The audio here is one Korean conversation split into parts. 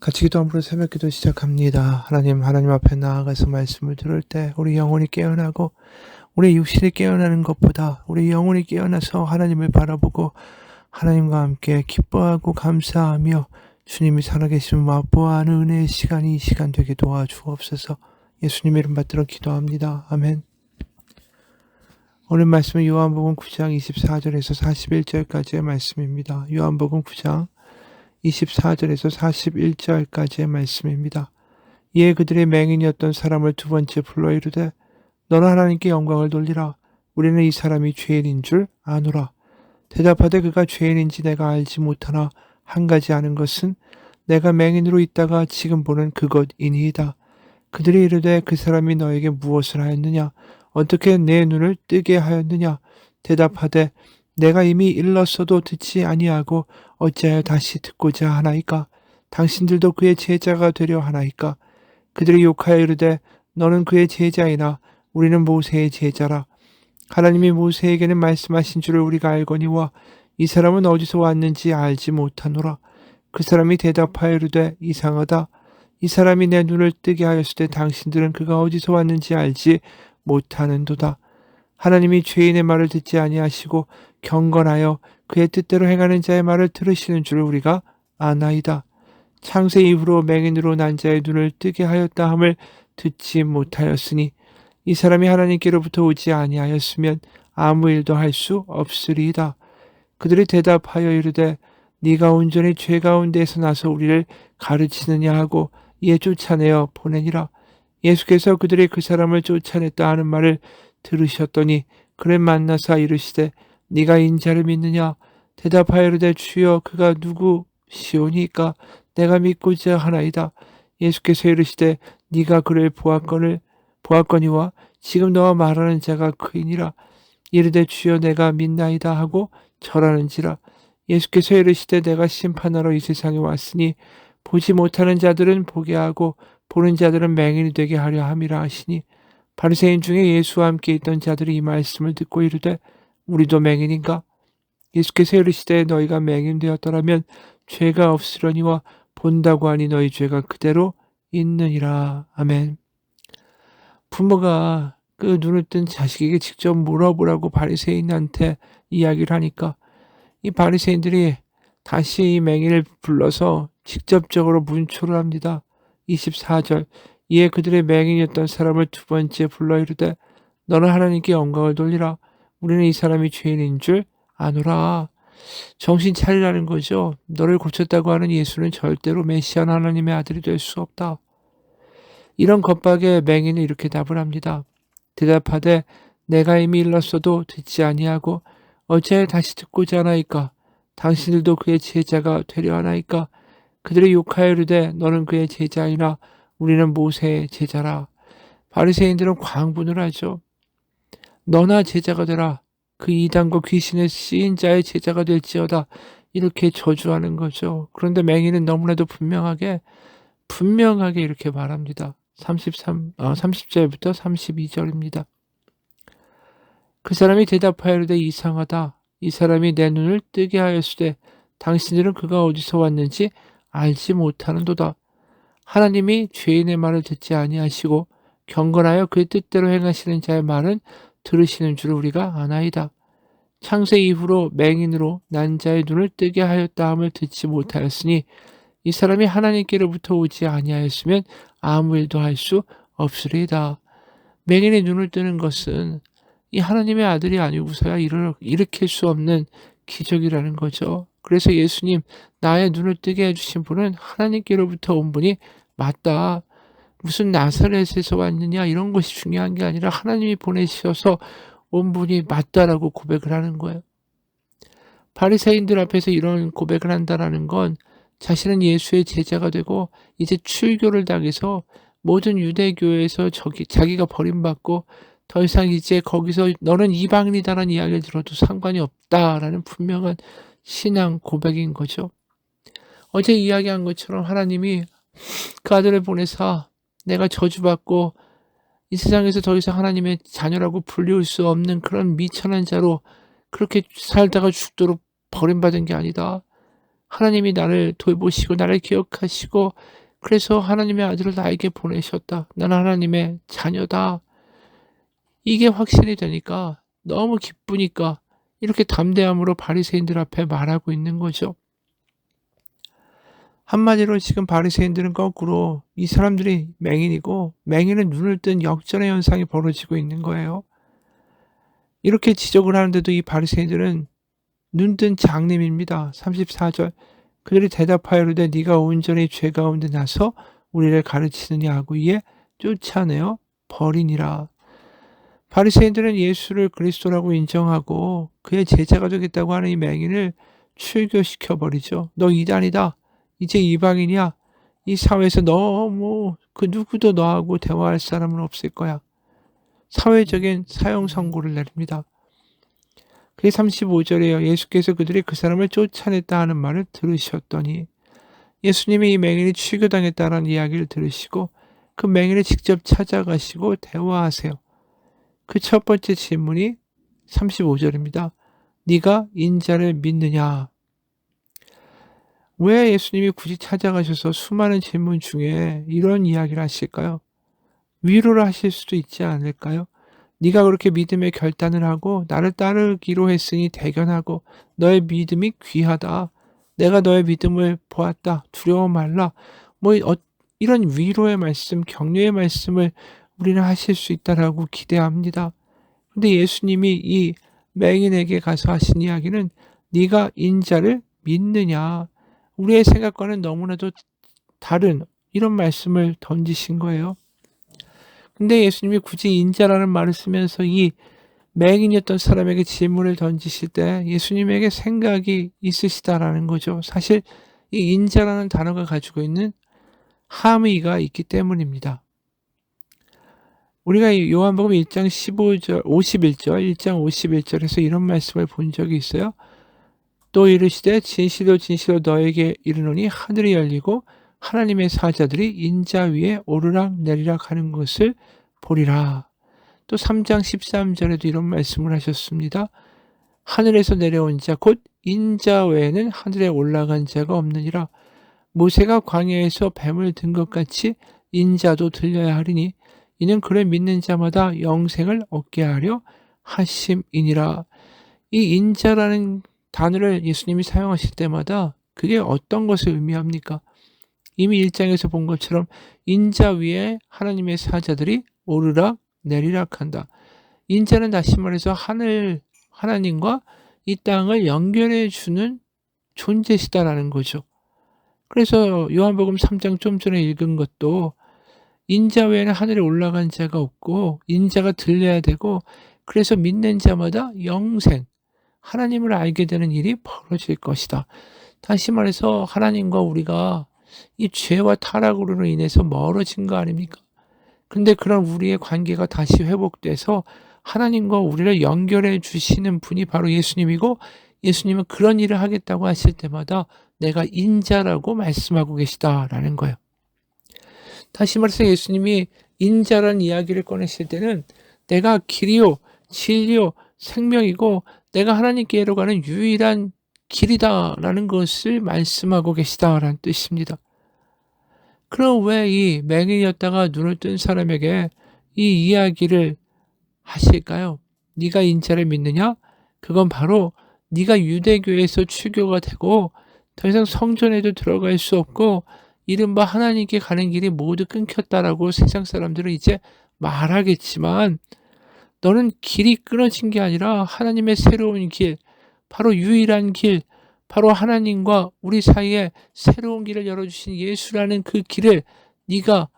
같이 기도함으로 새벽기도 시작합니다. 하나님 앞에 나아가서 말씀을 들을 때 우리 영혼이 깨어나고 우리 육신이 깨어나는 것보다 우리 영혼이 깨어나서 하나님을 바라보고 하나님과 함께 기뻐하고 감사하며 주님이 살아계심을 맛보아하는 은혜의 시간이 이 시간 되게 도와주옵소서. 예수님 이름 받들어 기도합니다. 아멘. 오늘 말씀은 요한복음 9장 24절에서 41절까지의 말씀입니다. 요한복음 9장 24절에서 41절까지의 말씀입니다. 이에 그들의 맹인이었던 사람을 두 번째 불러 이르되 너는 하나님께 영광을 돌리라. 우리는 이 사람이 죄인인 줄 아노라. 대답하되 그가 죄인인지 내가 알지 못하나 한 가지 아는 것은 내가 맹인으로 있다가 지금 보는 그것이니이다. 그들이 이르되 그 사람이 너에게 무엇을 하였느냐? 어떻게 내 눈을 뜨게 하였느냐? 대답하되 내가 이미 일렀어도 듣지 아니하고 어찌하여 다시 듣고자 하나이까? 당신들도 그의 제자가 되려 하나이까? 그들이 욕하여 이르되 너는 그의 제자이나 우리는 모세의 제자라. 하나님이 모세에게는 말씀하신 줄을 우리가 알거니와 이 사람은 어디서 왔는지 알지 못하노라. 그 사람이 대답하여 이르되 이상하다. 이 사람이 내 눈을 뜨게 하였을 때 당신들은 그가 어디서 왔는지 알지 못하는도다. 하나님이 죄인의 말을 듣지 아니하시고 경건하여 그의 뜻대로 행하는 자의 말을 들으시는 줄을 우리가 아나이다. 창세 이후로 맹인으로 난 자의 눈을 뜨게 하였다 함을 듣지 못하였으니 이 사람이 하나님께로부터 오지 아니하였으면 아무 일도 할 수 없으리이다. 그들이 대답하여 이르되 네가 온전히 죄 가운데에서 나서 우리를 가르치느냐 하고 이에 쫓아내어 보내니라. 예수께서 그들이 그 사람을 쫓아냈다 하는 말을 들으셨더니 그를 만나사 이르시되 네가 인자를 믿느냐? 대답하여 이르되 주여 그가 누구시오니까 내가 믿고자 하나이다. 예수께서 이르시되 네가 그를 보았거니와 지금 너와 말하는 자가 그이니라. 이르되 주여 내가 믿나이다 하고 절하는지라. 예수께서 이르시되 내가 심판하러 이 세상에 왔으니 보지 못하는 자들은 보게 하고 보는 자들은 맹인이 되게 하려 함이라 하시니 바리새인 중에 예수와 함께 있던 자들이 이 말씀을 듣고 이르되 우리도 맹인인가? 예수께서 이르시되 너희가 맹인 되었더라면 죄가 없으려니와 본다고 하니 너희 죄가 그대로 있느니라. 아멘. 부모가 그 눈을 뜬 자식에게 직접 물어보라고 바리새인한테 이야기를 하니까 이 바리새인들이 다시 이 맹인을 불러서 직접적으로 문초를 합니다. 24절 이에 그들의 맹인이었던 사람을 두 번째 불러 이르되 너는 하나님께 영광을 돌리라. 우리는 이 사람이 죄인인 줄 아노라. 정신 차리라는 거죠. 너를 고쳤다고 하는 예수는 절대로 메시아 하나님의 아들이 될 수 없다. 이런 겁박에 맹인은 이렇게 답을 합니다. 대답하되 내가 이미 일렀어도 듣지 아니하고 어찌하여 다시 듣고자 하나이까? 당신들도 그의 제자가 되려 하나이까? 그들이 욕하여 이르되 너는 그의 제자이나 우리는 모세의 제자라. 바리새인들은 광분을 하죠. 너나 제자가 되라. 그 이단과 귀신에 쓰인 자의 제자가 될지어다. 이렇게 저주하는 거죠. 그런데 맹인은 너무나도 분명하게 이렇게 말합니다. 30절부터 32절입니다. 그 사람이 대답하여 이르되 이상하다. 이 사람이 내 눈을 뜨게 하였으되 당신들은 그가 어디서 왔는지 알지 못하는도다. 하나님이 죄인의 말을 듣지 아니하시고 경건하여 그의 뜻대로 행하시는 자의 말은 들으시는 줄 우리가 아나이다. 창세 이후로 맹인으로 난 자의 눈을 뜨게 하였다 함을 듣지 못하였으니 이 사람이 하나님께로부터 오지 아니하였으면 아무 일도 할 수 없으리이다. 맹인의 눈을 뜨는 것은 이 하나님의 아들이 아니고서야 일으킬 수 없는 기적이라는 거죠. 그래서 예수님 나의 눈을 뜨게 해주신 분은 하나님께로부터 온 분이 맞다. 무슨 나사렛에서 왔느냐 이런 것이 중요한 게 아니라 하나님이 보내셔서 온 분이 맞다라고 고백을 하는 거예요. 바리새인들 앞에서 이런 고백을 한다라는 건 자신은 예수의 제자가 되고 이제 출교를 당해서 모든 유대교회에서 자기가 버림받고 더 이상 이제 거기서 너는 이방인이다라는 이야기를 들어도 상관이 없다라는 분명한 신앙 고백인 거죠. 어제 이야기한 것처럼 하나님이 그 아들을 보내사 내가 저주받고 이 세상에서 더 이상 하나님의 자녀라고 불리울 수 없는 그런 미천한 자로 그렇게 살다가 죽도록 버림받은 게 아니다. 하나님이 나를 돌보시고 나를 기억하시고 그래서 하나님의 아들을 나에게 보내셨다. 나는 하나님의 자녀다. 이게 확신이 되니까 너무 기쁘니까 이렇게 담대함으로 바리새인들 앞에 말하고 있는 거죠. 한마디로 지금 바리새인들은 거꾸로 이 사람들이 맹인이고 맹인은 눈을 뜬 역전의 현상이 벌어지고 있는 거예요. 이렇게 지적을 하는데도 이 바리새인들은 눈뜬 장님입니다. 34절 그들이 대답하여 이르되 네가 온전히 죄 가운데 나서 우리를 가르치느냐 하고 이에 쫓아내어 버리니라. 바리새인들은 예수를 그리스도라고 인정하고 그의 제자가 되겠다고 하는 이 맹인을 출교시켜 버리죠. 너 이단이다. 이제 이방인이야. 이 사회에서 너무 그 누구도 너하고 대화할 사람은 없을 거야. 사회적인 사형 선고를 내립니다. 그게 35절이에요. 예수께서 그들이 그 사람을 쫓아냈다 하는 말을 들으셨더니 예수님이 이 맹인이 출교당했다는 이야기를 들으시고 그 맹인을 직접 찾아가시고 대화하세요. 그 첫 번째 질문이 35절입니다. 네가 인자를 믿느냐? 왜 예수님이 굳이 찾아가셔서 수많은 질문 중에 이런 이야기를 하실까요? 위로를 하실 수도 있지 않을까요? 네가 그렇게 믿음의 결단을 하고 나를 따르기로 했으니 대견하고 너의 믿음이 귀하다. 내가 너의 믿음을 보았다. 두려워 말라. 이런 위로의 말씀, 격려의 말씀을 우리는 하실 수 있다라고 기대합니다. 근데 예수님이 이 맹인에게 가서 하신 이야기는 네가 인자를 믿느냐. 우리의 생각과는 너무나도 다른 이런 말씀을 던지신 거예요. 근데 예수님이 굳이 인자라는 말을 쓰면서 이 맹인이었던 사람에게 질문을 던지실 때 예수님에게 생각이 있으시다라는 거죠. 사실 이 인자라는 단어가 가지고 있는 함의가 있기 때문입니다. 우리가 요한복음 1장 15절, 51절, 1장 51절에서 이런 말씀을 본 적이 있어요. 또 이르시되 진실로 진실로 너에게 이르노니 하늘이 열리고 하나님의 사자들이 인자 위에 오르락 내리락 하는 것을 보리라. 또 3장 13절에도 이런 말씀을 하셨습니다. 하늘에서 내려온 자 곧 인자 외에는 하늘에 올라간 자가 없느니라. 모세가 광야에서 뱀을 든 것 같이 인자도 들려야 하리니 이는 그를 믿는 자마다 영생을 얻게 하려 하심이니라. 이 인자라는 단어를 예수님이 사용하실 때마다 그게 어떤 것을 의미합니까? 이미 1장에서 본 것처럼 인자 위에 하나님의 사자들이 오르락 내리락 한다. 인자는 다시 말해서 하나님과 이 땅을 연결해 주는 존재시다라는 거죠. 그래서 요한복음 3장 좀 전에 읽은 것도 인자 외에는 하늘에 올라간 자가 없고 인자가 들려야 되고 그래서 믿는 자마다 영생, 하나님을 알게 되는 일이 벌어질 것이다. 다시 말해서 하나님과 우리가 이 죄와 타락으로 인해서 멀어진 거 아닙니까? 근데 그런 우리의 관계가 다시 회복돼서 하나님과 우리를 연결해 주시는 분이 바로 예수님이고 예수님은 그런 일을 하겠다고 하실 때마다 내가 인자라고 말씀하고 계시다라는 거예요. 다시 말해서 예수님이 인자라는 이야기를 꺼내실 때는 내가 길이요, 진리요, 생명이고 내가 하나님께로 가는 유일한 길이다라는 것을 말씀하고 계시다라는 뜻입니다. 그럼 왜 이 맹인이었다가 눈을 뜬 사람에게 이 이야기를 하실까요? 네가 인자를 믿느냐? 그건 바로 네가 유대교에서 출교가 되고 더 이상 성전에도 들어갈 수 없고 이른바 하나님께 가는 길이 모두 끊겼다라고 세상 사람들은 이제 말하겠지만 너는 길이 끊어진 게 아니라 하나님의 새로운 길, 바로 유일한 길, 바로 하나님과 우리 사이에 새로운 길을 열어주신 예수라는 그 길을 네가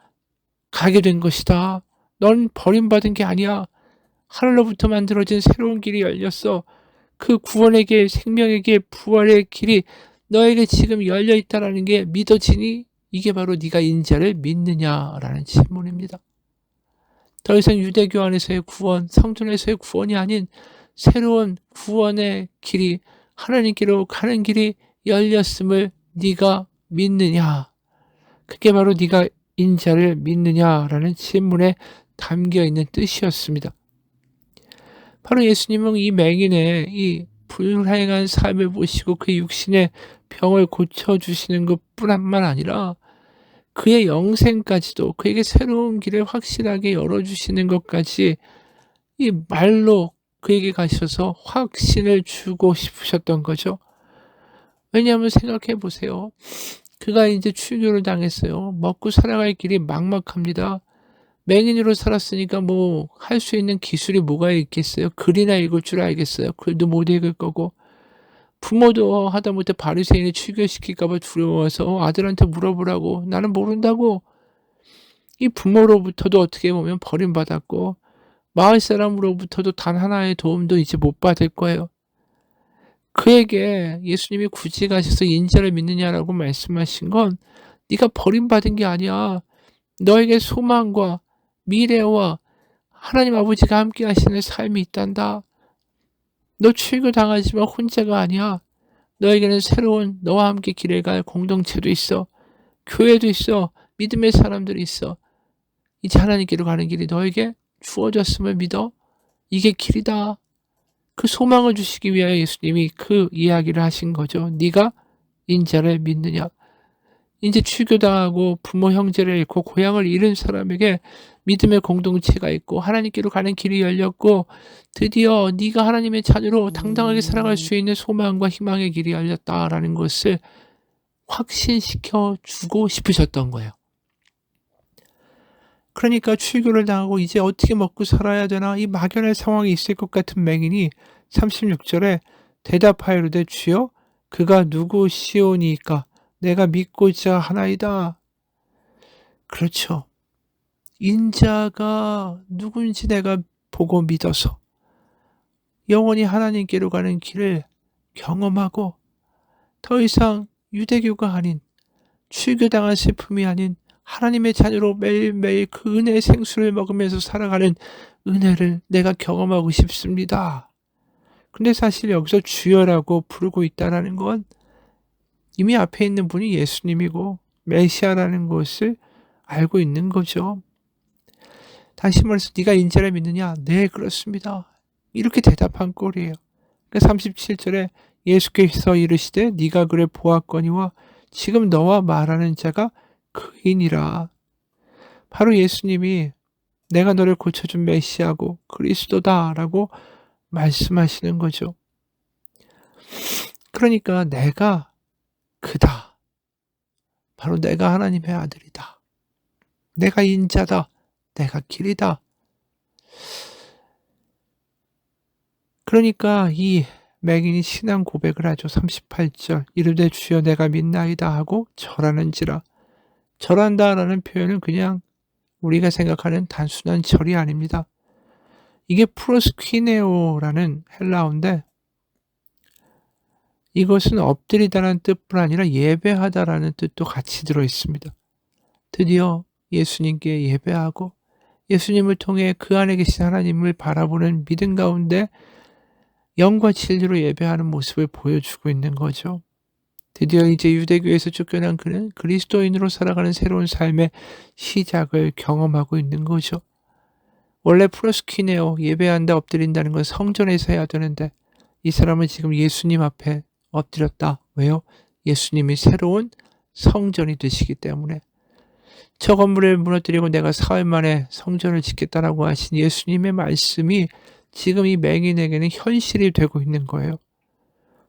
가게 된 것이다. 넌 버림받은 게 아니야. 하늘로부터 만들어진 새로운 길이 열렸어. 그 구원의 길, 생명의 길, 부활의 길이 너에게 지금 열려 있다라는 게 믿어지니 이게 바로 네가 인자를 믿느냐라는 질문입니다. 더 이상 유대교 안에서의 구원, 성전에서의 구원이 아닌 새로운 구원의 길이 하나님께로 가는 길이 열렸음을 네가 믿느냐? 그게 바로 네가 인자를 믿느냐라는 질문에 담겨 있는 뜻이었습니다. 바로 예수님은 이 맹인의 이 불행한 삶을 보시고 그 육신의 병을 고쳐주시는 것뿐만 아니라 그의 영생까지도 그에게 새로운 길을 확실하게 열어주시는 것까지 이 말로 그에게 가셔서 확신을 주고 싶으셨던 거죠. 왜냐하면 생각해 보세요. 그가 이제 출교를 당했어요. 먹고 살아갈 길이 막막합니다. 맹인으로 살았으니까 뭐 할 수 있는 기술이 뭐가 있겠어요. 글이나 읽을 줄 알겠어요. 글도 못 읽을 거고. 부모도 하다못해 바리새인이 출교시킬까 봐 두려워서 아들한테 물어보라고. 나는 모른다고. 이 부모로부터도 어떻게 보면 버림받았고 마을 사람으로부터도 단 하나의 도움도 이제 못 받을 거예요. 그에게 예수님이 굳이 가셔서 인자를 믿느냐라고 말씀하신 건 네가 버림받은 게 아니야. 너에게 소망과 미래와 하나님 아버지가 함께 하시는 삶이 있단다. 너 출교당하지만 혼자가 아니야. 너에게는 새로운 너와 함께 길을 갈 공동체도 있어. 교회도 있어. 믿음의 사람들이 있어. 이제 하나님께로 가는 길이 너에게 주어졌음을 믿어. 이게 길이다. 그 소망을 주시기 위하여 예수님이 그 이야기를 하신 거죠. 네가 인자를 믿느냐. 이제 출교당하고 부모 형제를 잃고 고향을 잃은 사람에게 믿음의 공동체가 있고 하나님께로 가는 길이 열렸고 드디어 네가 하나님의 자녀로 당당하게 살아갈 수 있는 소망과 희망의 길이 열렸다라는 것을 확신시켜 주고 싶으셨던 거예요. 그러니까 출교를 당하고 이제 어떻게 먹고 살아야 되나 이 막연한 상황이 있을 것 같은 맹인이 36절에 대답하여르되 주여 그가 누구시오니까 내가 믿고자 하나이다. 그렇죠. 인자가 누군지 내가 보고 믿어서 영원히 하나님께로 가는 길을 경험하고 더 이상 유대교가 아닌 출교당한 슬픔이 아닌 하나님의 자녀로 매일매일 그 은혜의 생수를 먹으면서 살아가는 은혜를 내가 경험하고 싶습니다. 근데 사실 여기서 주여라고 부르고 있다는 건 이미 앞에 있는 분이 예수님이고 메시아라는 것을 알고 있는 거죠. 다시 말해서 네가 인자를 믿느냐? 네, 그렇습니다. 이렇게 대답한 꼴이에요. 그러니까 37절에 예수께서 이르시되 네가 그를 보았거니와 지금 너와 말하는 자가 그이니라. 바로 예수님이 내가 너를 고쳐준 메시아고 그리스도다라고 말씀하시는 거죠. 그러니까 내가 그다. 바로 내가 하나님의 아들이다. 내가 인자다. 내가 길이다. 그러니까 이 맹인이 신앙 고백을 하죠. 38절 이르되 주여 내가 믿나이다 하고 절하는지라. 절한다라는 표현은 그냥 우리가 생각하는 단순한 절이 아닙니다. 이게 프로스퀴네오라는 헬라어인데 이것은 엎드리다라는 뜻뿐 아니라 예배하다라는 뜻도 같이 들어있습니다. 드디어 예수님께 예배하고 예수님을 통해 그 안에 계신 하나님을 바라보는 믿음 가운데 영과 진리로 예배하는 모습을 보여주고 있는 거죠. 드디어 이제 유대교에서 쫓겨난 그는 그리스도인으로 살아가는 새로운 삶의 시작을 경험하고 있는 거죠. 원래 프로스퀴네오 예배한다 엎드린다는 건 성전에서 해야 되는데 이 사람은 지금 예수님 앞에 엎드렸다. 왜요? 예수님이 새로운 성전이 되시기 때문에. 저 건물을 무너뜨리고 내가 사흘 만에 성전을 짓겠다라고 하신 예수님의 말씀이 지금 이 맹인에게는 현실이 되고 있는 거예요.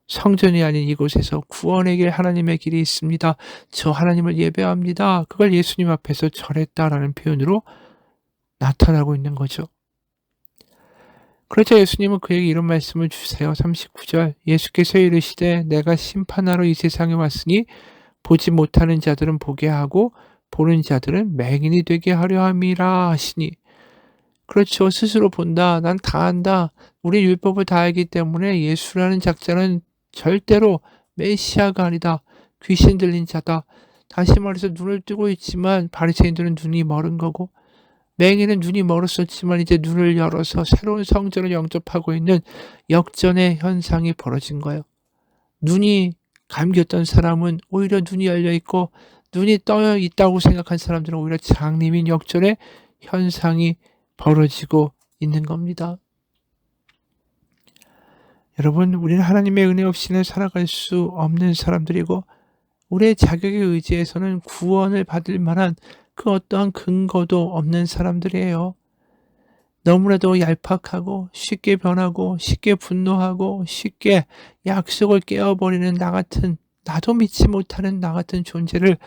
성전이 아닌 이곳에서 구원의 길 하나님의 길이 있습니다. 저 하나님을 예배합니다. 그걸 예수님 앞에서 절했다라는 표현으로 나타나고 있는 거죠. 그러자 예수님은 그에게 이런 말씀을 주세요. 39절 예수께서 이르시되 내가 심판하러 이 세상에 왔으니 보지 못하는 자들은 보게 하고 보는 자들은 맹인이 되게 하려 함이라 하시니. 그렇죠. 스스로 본다. 난 다 안다. 우리 율법을 다 알기 때문에 예수라는 작자는 절대로 메시아가 아니다. 귀신 들린 자다. 다시 말해서 눈을 뜨고 있지만 바리새인들은 눈이 멀은 거고 맹인은 눈이 멀었었지만 이제 눈을 열어서 새로운 성전을 영접하고 있는 역전의 현상이 벌어진 거예요. 눈이 감겼던 사람은 오히려 눈이 열려 있고 눈이 떠 있다고 생각한 사람들은 오히려 장림인 역전의 현상이 벌어지고 있는 겁니다. 여러분, 우리는 하나님의 은혜 없이는 살아갈 수 없는 사람들이고 우리의 자격에 의지해서는 구원을 받을 만한 그 어떠한 근거도 없는 사람들이에요. 너무나도 얄팍하고 쉽게 변하고 쉽게 분노하고 쉽게 약속을 깨어버리는 나 같은, 나도 믿지 못하는 나 같은 존재를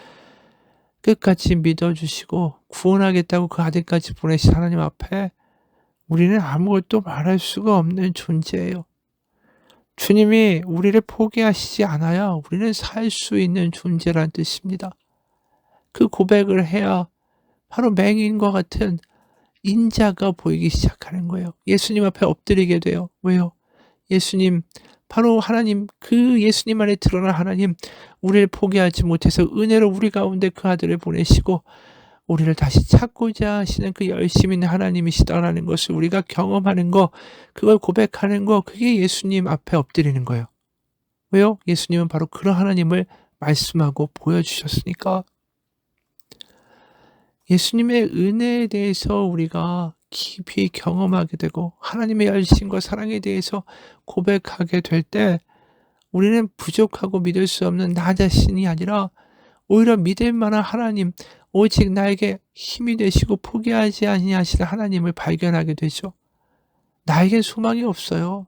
끝까지 믿어주시고 구원하겠다고 그 아들까지 보내신 하나님 앞에 우리는 아무것도 말할 수가 없는 존재예요. 주님이 우리를 포기하시지 않아야 우리는 살 수 있는 존재란 뜻입니다. 그 고백을 해야 바로 맹인과 같은 인자가 보이기 시작하는 거예요. 예수님 앞에 엎드리게 돼요. 왜요? 예수님, 바로 하나님, 그 예수님 안에 드러난 하나님, 우리를 포기하지 못해서 은혜로 우리 가운데 그 아들을 보내시고 우리를 다시 찾고자 하시는 그 열심 있는 하나님이시다라는 것을 우리가 경험하는 거, 그걸 고백하는 거, 그게 예수님 앞에 엎드리는 거예요. 왜요? 예수님은 바로 그런 하나님을 말씀하고 보여주셨으니까. 예수님의 은혜에 대해서 우리가 깊이 경험하게 되고 하나님의 열심과 사랑에 대해서 고백하게 될 때 우리는 부족하고 믿을 수 없는 나 자신이 아니라 오히려 믿을 만한 하나님, 오직 나에게 힘이 되시고 포기하지 아니하시는 하나님을 발견하게 되죠. 나에겐 소망이 없어요.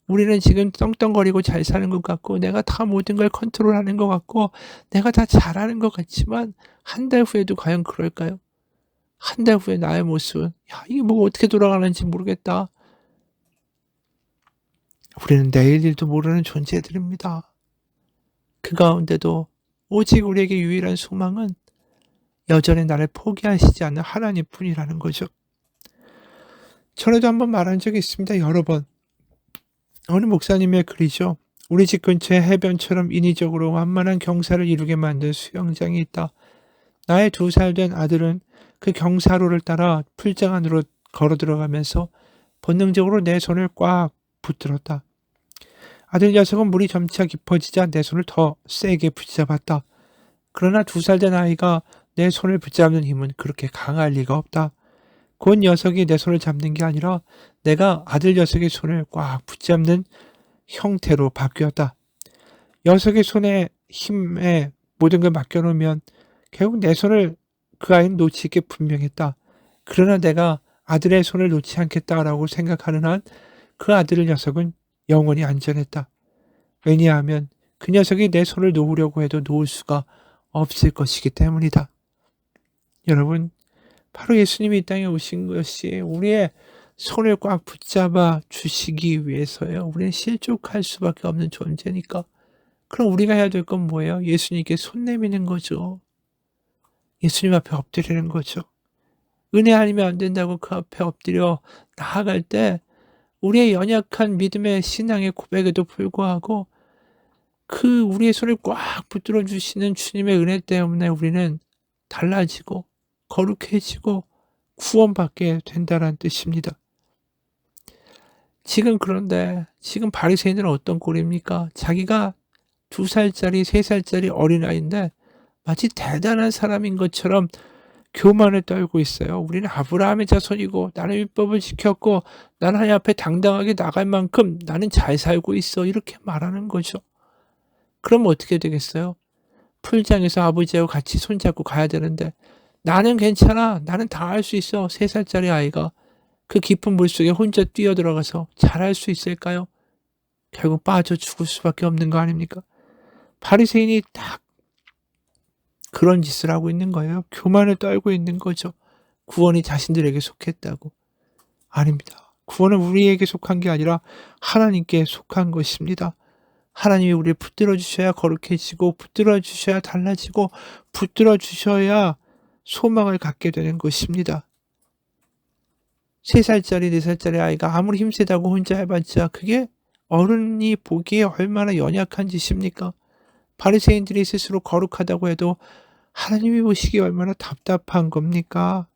우리는 지금 떵떵거리고 잘 사는 것 같고 내가 다 모든 걸 컨트롤하는 것 같고 내가 다 잘하는 것 같지만 한 달 후에도 과연 그럴까요? 한 달 후에 나의 모습은 이게 뭐 어떻게 돌아가는지 모르겠다. 우리는 내일 일도 모르는 존재들입니다. 그 가운데도 오직 우리에게 유일한 소망은 여전히 나를 포기하시지 않는 하나님뿐이라는 거죠. 전에도 한번 말한 적이 있습니다. 여러 번. 어느 목사님의 글이죠. 우리 집 근처에 해변처럼 인위적으로 완만한 경사를 이루게 만든 수영장이 있다. 나의 2살 된 아들은 그 경사로를 따라 풀장 안으로 걸어 들어가면서 본능적으로 내 손을 꽉 붙들었다. 아들 녀석은 물이 점차 깊어지자 내 손을 더 세게 붙잡았다. 그러나 2살 된 아이가 내 손을 붙잡는 힘은 그렇게 강할 리가 없다. 그 녀석이 내 손을 잡는 게 아니라 내가 아들 녀석의 손을 꽉 붙잡는 형태로 바뀌었다. 녀석의 손에 힘에 모든 걸 맡겨놓으면 결국 내 손을 그 아이는 놓칠 게 분명했다. 그러나 내가 아들의 손을 놓지 않겠다라고 생각하는 한 그 아들 녀석은 영원히 안전했다. 왜냐하면 그 녀석이 내 손을 놓으려고 해도 놓을 수가 없을 것이기 때문이다. 여러분, 바로 예수님이 이 땅에 오신 것이 우리의 손을 꽉 붙잡아 주시기 위해서예요. 우리는 실족할 수밖에 없는 존재니까. 그럼 우리가 해야 될 건 뭐예요? 예수님께 손 내미는 거죠. 예수님 앞에 엎드리는 거죠. 은혜 아니면 안 된다고 그 앞에 엎드려 나아갈 때 우리의 연약한 믿음의 신앙의 고백에도 불구하고 그 우리의 손을 꽉 붙들어 주시는 주님의 은혜 때문에 우리는 달라지고 거룩해지고 구원받게 된다는 뜻입니다. 그런데 지금 바리새인들은 어떤 꼴입니까? 자기가 2살짜리 3살짜리 어린아이인데 마치 대단한 사람인 것처럼 교만을 떨고 있어요. 우리는 아브라함의 자손이고 나는 율법을 지켰고 나는 하나님 앞에 당당하게 나갈 만큼 나는 잘 살고 있어. 이렇게 말하는 거죠. 그럼 어떻게 되겠어요? 풀장에서 아버지하고 같이 손잡고 가야 되는데 나는 괜찮아. 나는 다 할 수 있어. 3살짜리 아이가 그 깊은 물속에 혼자 뛰어들어가서 잘할 수 있을까요? 결국 빠져 죽을 수밖에 없는 거 아닙니까? 바리새인이 딱 그런 짓을 하고 있는 거예요. 교만을 떨고 있는 거죠. 구원이 자신들에게 속했다고. 아닙니다. 구원은 우리에게 속한 게 아니라 하나님께 속한 것입니다. 하나님이 우리를 붙들어 주셔야 거룩해지고 붙들어 주셔야 달라지고 붙들어 주셔야 소망을 갖게 되는 것입니다. 3살짜리 4살짜리 아이가 아무리 힘세다고 혼자 해봤자 그게 어른이 보기에 얼마나 연약한 짓입니까? 바리새인들이 스스로 거룩하다고 해도 하나님이 보시기에 얼마나 답답한 겁니까?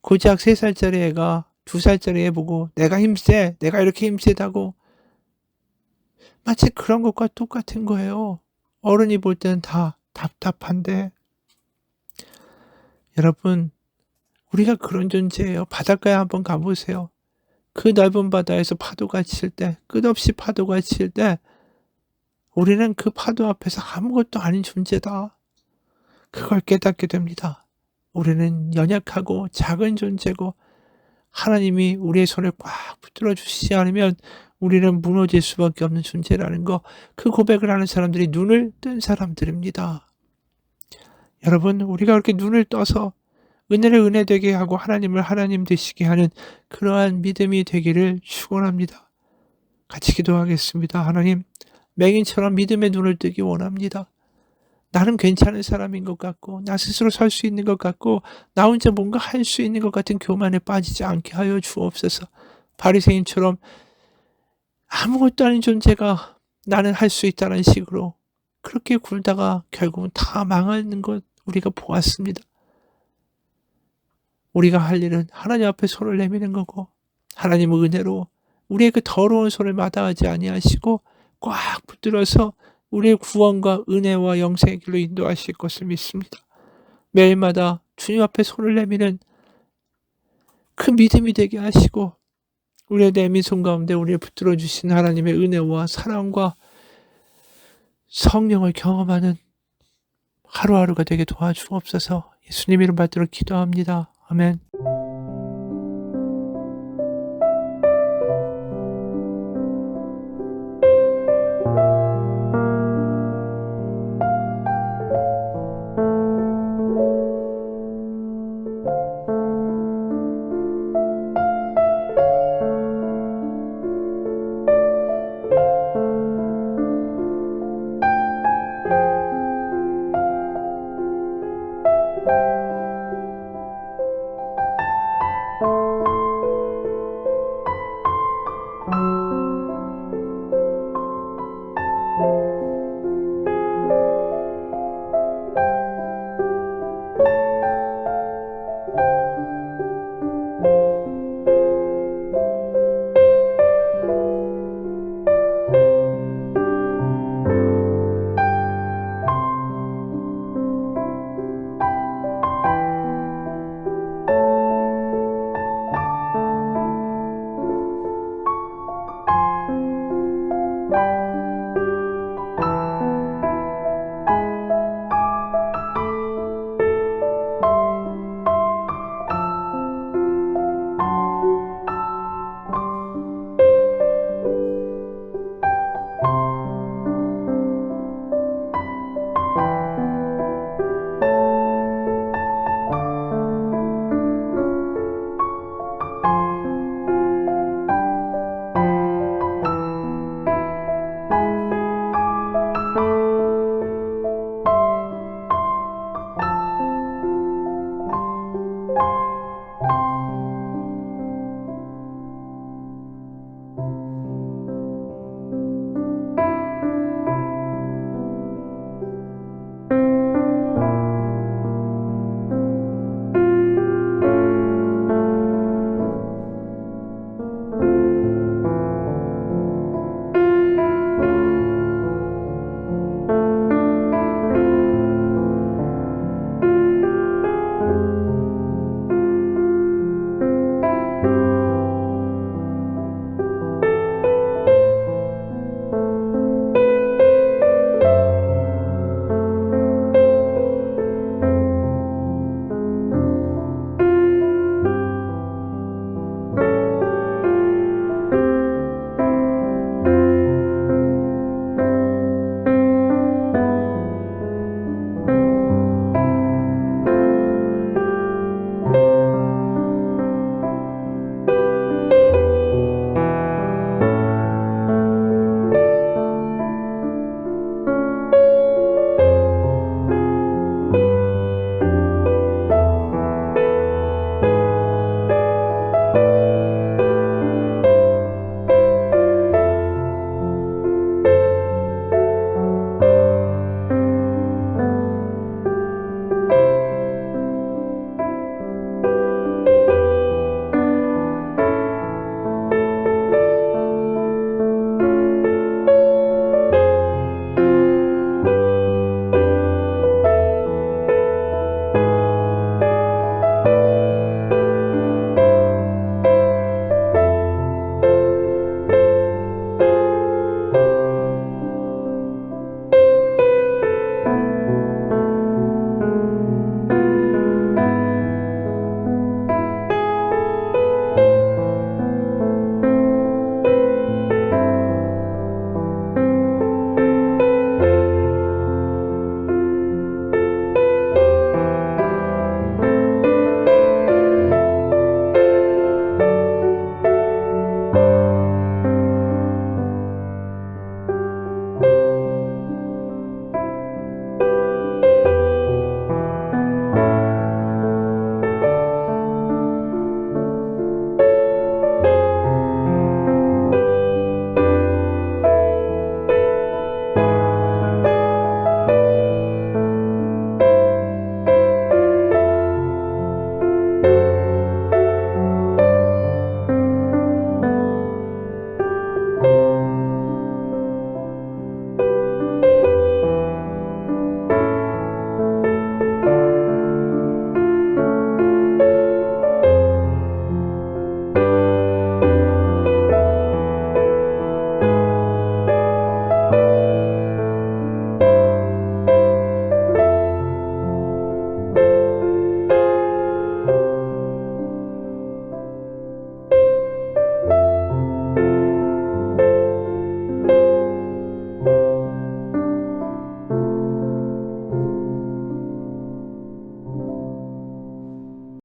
고작 3살짜리 애가 2살짜리 애 보고 내가 힘세, 내가 이렇게 힘세다고, 마치 그런 것과 똑같은 거예요. 어른이 볼 때는 다 답답한데. 여러분, 우리가 그런 존재예요. 바닷가에 한번 가보세요. 그 넓은 바다에서 파도가 칠 때, 끝없이 파도가 칠 때 우리는 그 파도 앞에서 아무것도 아닌 존재다. 그걸 깨닫게 됩니다. 우리는 연약하고 작은 존재고 하나님이 우리의 손을 꽉 붙들어 주시지 않으면 우리는 무너질 수밖에 없는 존재라는 거, 그 고백을 하는 사람들이 눈을 뜬 사람들입니다. 여러분, 우리가 그렇게 눈을 떠서 은혜를 은혜 되게 하고 하나님을 하나님 되시게 하는 그러한 믿음이 되기를 축원합니다. 같이 기도하겠습니다. 하나님, 맹인처럼 믿음의 눈을 뜨기 원합니다. 나는 괜찮은 사람인 것 같고, 나 스스로 설 수 있는 것 같고, 나 혼자 뭔가 할 수 있는 것 같은 교만에 빠지지 않게 하여 주옵소서. 바리새인처럼 아무것도 아닌 존재가 나는 할 수 있다는 식으로 그렇게 굴다가 결국은 다 망하는 것 우리가 보았습니다. 우리가 할 일은 하나님 앞에 손을 내미는 거고, 하나님의 은혜로 우리의 그 더러운 손을 마다하지 아니하시고 꽉 붙들어서 우리의 구원과 은혜와 영생의 길로 인도하실 것을 믿습니다. 매일마다 주님 앞에 손을 내미는 그 믿음이 되게 하시고, 우리의 내민 손 가운데 우리를 붙들어 주신 하나님의 은혜와 사랑과 성령을 경험하는 하루하루가 되게 도와주옵소서. 예수님 이름 받들어 기도합니다. 아멘.